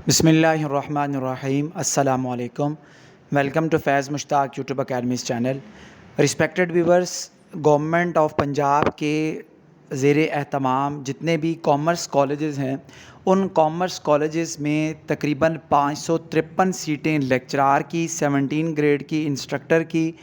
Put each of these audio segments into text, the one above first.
बिस्मिल्लाहिर्रहमानिर्रहीम अस्सलामु अलैकुम। Welcome to Faiz Mushtaq YouTube academy's channel. Respected viewers, government of Punjab के ज़ेरे एहतमाम जितने भी कॉमर्स कॉलेजेस हैं, उन कॉमर्स कॉलेजेस में तकरीबन 553 सीटें लेक्चरार की, 17 ग्रेड की इंस्ट्रक्टर की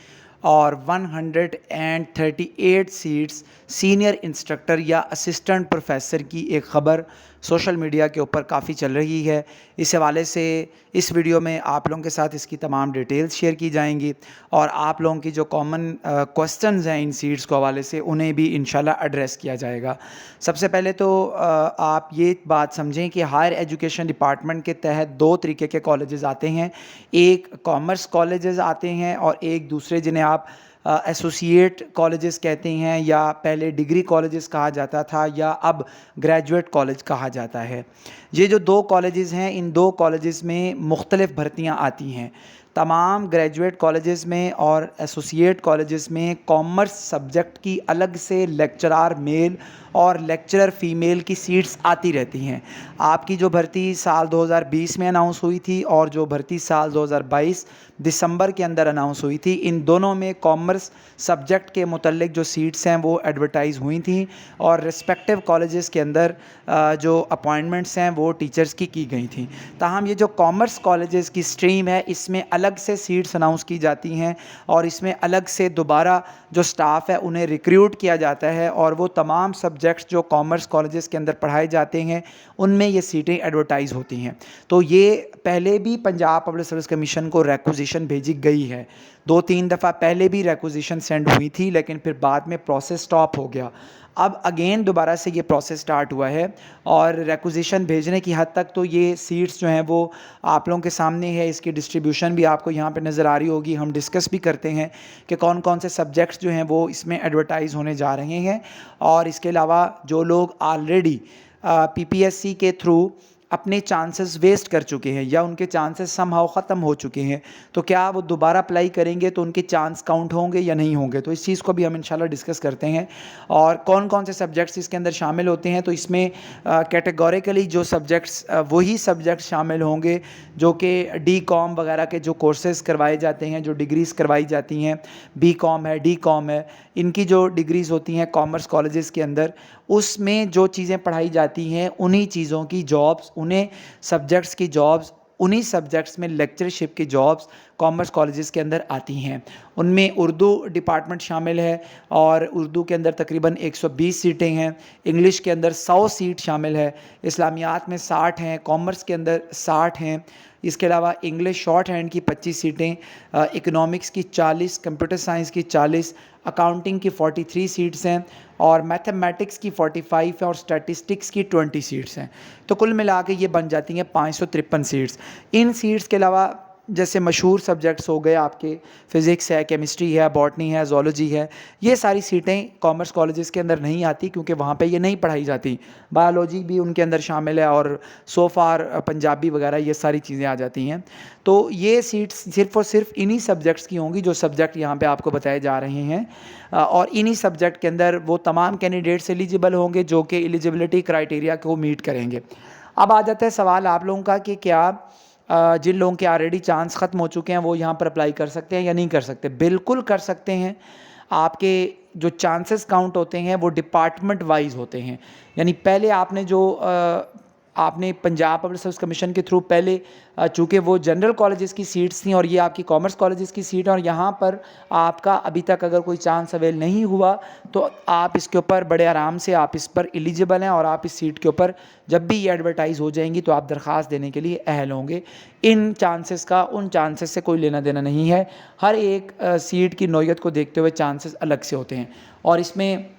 और 138 सीट्स सीनियर इंस्ट्रक्टर या असिस्टेंट प्रोफेसर की एक ख़बर सोशल मीडिया के ऊपर काफ़ी चल रही है। इस हवाले से इस वीडियो में आप लोगों के साथ इसकी तमाम डिटेल्स शेयर की जाएंगी और आप लोगों की जो कॉमन क्वेश्चंस हैं इन सीट्स को हवाले से उन्हें भी इंशाल्लाह एड्रेस किया जाएगा। सबसे पहले तो आप ये बात समझें कि हायर एजुकेशन डिपार्टमेंट के तहत दो तरीके के कॉलेजेस आते हैं। एक कॉमर्स कॉलेजेस आते हैं और एक दूसरे जिन्हें आप एसोसिएट कॉलेजेस कहते हैं, या पहले डिग्री कॉलेजेस कहा जाता था, या अब ग्रेजुएट कॉलेज कहा जाता है। ये जो दो कॉलेजेस हैं, इन दो कॉलेजेस में मुख्तलिफ़ भर्तियां आती हैं। तमाम ग्रेजुएट कॉलेजेस में और एसोसिएट कॉलेजेस में कॉमर्स सब्जेक्ट की अलग से लेक्चरार मेल और लेक्चरर फ़ीमेल की सीट्स आती रहती हैं। आपकी जो भर्ती साल 2020 में अनाउंस हुई थी और जो भर्ती साल 2022 दिसंबर के अंदर अनाउंस हुई थी, इन दोनों में कॉमर्स सब्जेक्ट के मुतल्लिक जो सीट्स हैं वो एडवर्टाइज़ हुई थी और रिस्पेक्टिव कॉलेजेस के अंदर जो अपॉइंटमेंट्स हैं वो टीचर्स की गई थी। ताहम ये जो कॉमर्स कॉलेजेस की स्ट्रीम है, इसमें अलग से सीट्स अनाउंस की जाती हैं और इसमें अलग से दोबारा जो स्टाफ है उन्हें रिक्रूट किया जाता है और वो तमाम सब्जेक्ट्स जो कॉमर्स कॉलेजेस के अंदर पढ़ाए जाते हैं उनमें ये सीटें एडवर्टाइज़ होती हैं। तो ये पहले भी पंजाब पब्लिक सर्विस कमीशन को रिक्वेजिशन भेजी गई है। 2-3 दफ़ा पहले भी रिक्वेजिशन सेंड हुई थी, लेकिन फिर बाद में प्रोसेस स्टॉप हो गया। अब अगेन दोबारा से ये प्रोसेस स्टार्ट हुआ है और रिक्वेजिशन भेजने की हद तक तो ये सीट्स जो हैं वो आप लोगों के सामने है। इसकी डिस्ट्रीब्यूशन भी आपको यहाँ पे नज़र आ रही होगी। हम डिस्कस भी करते हैं कि कौन कौन से सब्जेक्ट्स जो हैं वो इसमें एडवर्टाइज़ होने जा रहे हैं। और इसके अलावा जो लोग ऑलरेडी पीपीएससी के थ्रू अपने चांसेस वेस्ट कर चुके हैं या उनके चांसेस समहाउ ख़त्म हो चुके हैं, तो क्या वो दोबारा अप्लाई करेंगे तो उनके चांस काउंट होंगे या नहीं होंगे, तो इस चीज़ को भी हम इंशाल्लाह डिस्कस करते हैं। और कौन कौन से सब्जेक्ट्स इसके अंदर शामिल होते हैं, तो इसमें कैटेगोरिकली जो सब्जेक्ट्स वही सब्जेक्ट्स शामिल होंगे जो कि डी कॉम वगैरह के जो कोर्सेज करवाए जाते हैं, जो डिग्रीज़ करवाई जाती हैं, बी कॉम है, डी कॉम है, इनकी जो डिग्रीज़ होती हैं कॉमर्स कॉलेजेस के अंदर, उसमें जो चीज़ें पढ़ाई जाती हैं उन्हीं चीज़ों की जॉब्स, उन्हें सब्जेक्ट्स की जॉब्स, उन्हीं सब्जेक्ट्स में लेक्चरशिप की जॉब्स कॉमर्स कॉलेजेस के अंदर आती हैं। उनमें उर्दू डिपार्टमेंट शामिल है और उर्दू के अंदर तकरीबन 120 सीटें हैं, इंग्लिश के अंदर 100 सीट शामिल है, इस्लामियात में 60 हैं, कॉमर्स के अंदर 60 हैं। इसके अलावा इंग्लिश शॉर्ट हैंड की 25 सीटें, इकोनॉमिक्स की 40, कंप्यूटर साइंस की 40, अकाउंटिंग की 43 सीट्स हैं और मैथमेटिक्स की 45 है और स्टैटिस्टिक्स की 20 सीट्स हैं। तो कुल मिला के ये बन जाती हैं 553 सीट्स। इन सीट्स के अलावा जैसे मशहूर सब्जेक्ट्स हो गए आपके, फ़िज़िक्स है, केमिस्ट्री है, बॉटनी है, ज़ूलॉजी है, ये सारी सीटें कॉमर्स कॉलेजेस के अंदर नहीं आती क्योंकि वहाँ पे ये नहीं पढ़ाई जाती। बायोलॉजी भी उनके अंदर शामिल है और सो फार पंजाबी वगैरह ये सारी चीज़ें आ जाती हैं। तो ये सीट्स सिर्फ़ और सिर्फ इन्हीं सब्जेक्ट्स की होंगी जो सब्जेक्ट यहाँ पे आपको बताए जा रहे हैं और इन्हीं सब्जेक्ट के अंदर वो तमाम कैंडिडेट्स एलिजिबल होंगे जो कि एलिजिबिलिटी क्राइटेरिया को मीट करेंगे। अब आ जाता है सवाल आप लोगों का कि क्या जिन लोगों के ऑलरेडी चांस ख़त्म हो चुके हैं वो यहाँ पर अप्लाई कर सकते हैं या नहीं कर सकते? बिल्कुल कर सकते हैं। आपके जो चांसेस काउंट होते हैं वो डिपार्टमेंट वाइज होते हैं। यानी पहले आपने जो आपने पंजाब पब्लिक सर्विस कमीशन के थ्रू पहले चूँकि वो जनरल कॉलेजेस की सीट्स थी और ये आपकी कॉमर्स कॉलेजेस की सीट है और यहाँ पर आपका अभी तक अगर कोई चांस अवेल नहीं हुआ तो आप इसके ऊपर बड़े आराम से आप इस पर एलिजिबल हैं और आप इस सीट के ऊपर जब भी ये एडवर्टाइज़ हो जाएंगी तो आप दरख्वास्त देने के लिए अहल होंगे। इन चांसेस का उन चांसेस से कोई लेना देना नहीं है। हर एक सीट की नौयत को देखते हुए चांसेस अलग से होते हैं और इसमें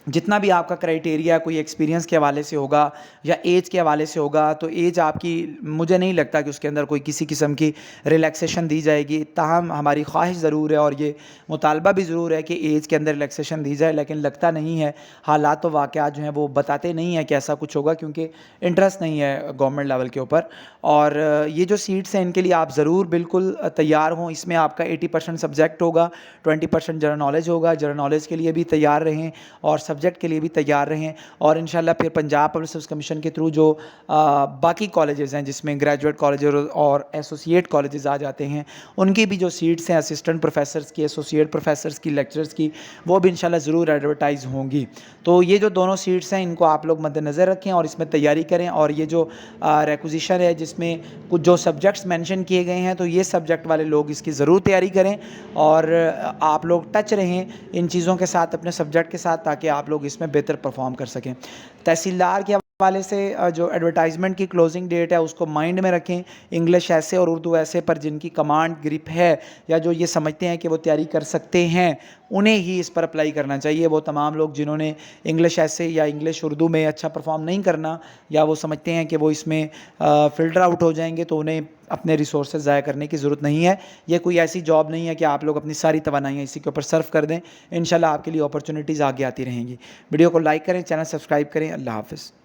जितना भी आपका क्राइटेरिया कोई एक्सपीरियंस के हवाले से होगा या एज के हवाले से होगा, तो एज आपकी, मुझे नहीं लगता कि उसके अंदर कोई किसी किस्म की रिलैक्सेशन दी जाएगी। ताहम हमारी ख्वाहिश ज़रूर है और ये मुतालबा भी ज़रूर है कि एज के अंदर रिलैक्सेशन दी जाए, लेकिन लगता नहीं है। हालात तो वाक़यात जो हैं वो बताते नहीं हैं कि ऐसा कुछ होगा क्योंकि इंटरेस्ट नहीं है गवर्नमेंट लेवल के ऊपर। और ये जो सीट्स हैं इनके लिए आप ज़रूर बिल्कुल तैयार हों। इसमें आपका 80% सब्जेक्ट होगा, 20% जनरल नॉलेज होगा। जनरल नॉलेज के लिए भी तैयार रहें और सब्जेक्ट के लिए भी तैयार रहें और इंशाल्लाह फिर पंजाब पब्लिक सर्विस कमीशन के थ्रू जो बाकी कॉलेजेस हैं जिसमें ग्रेजुएट कॉलेज और एसोसिएट कॉलेजेस आ जाते हैं, उनकी भी जो सीट्स हैं असिस्टेंट प्रोफेसर्स की, एसोसिएट प्रोफेसर्स की, लेक्चरर्स की, वो भी इंशाल्लाह ज़रूर एडवर्टाइज़ होंगी। तो ये जो दोनों सीट्स हैं इनको आप लोग मद्देनज़र रखें और इसमें तैयारी करें। और ये जो रिक्विजिशन है जिसमें कुछ जो सब्जेक्ट्स मेंशन किए गए हैं, तो ये सब्जेक्ट वाले लोग इसकी ज़रूर तैयारी करें और आप लोग टच रहें इन चीज़ों के साथ, अपने सब्जेक्ट के साथ, ताकि आप लोग इसमें बेहतर परफॉर्म कर सकें। तहसीलदार के हवाले से जो एडवर्टाइजमेंट की क्लोजिंग डेट है उसको माइंड में रखें। इंग्लिश ऐसे और उर्दू ऐसे पर जिनकी कमांड ग्रिप है या जो ये समझते हैं कि वो तैयारी कर सकते हैं, उन्हें ही इस पर अप्लाई करना चाहिए। वो तमाम लोग जिन्होंने इंग्लिश ऐसे या इंग्लिश उर्दू में अच्छा परफॉर्म नहीं करना या वो समझते हैं कि वो इसमें फ़िल्टर आउट हो जाएंगे, तो उन्हें अपने रिसोर्सेज ज़ाया करने की ज़रूरत नहीं है। ये कोई ऐसी जॉब नहीं है कि आप लोग अपनी सारी तवानाइयाँ इसी के ऊपर सर्व कर दें। इंशाल्लाह आपके लिए अपॉर्चुनिटीज़ आगे आती रहेंगी। वीडियो को लाइक करें, चैनल सब्सक्राइब करें। अल्लाह हाफ़िज़।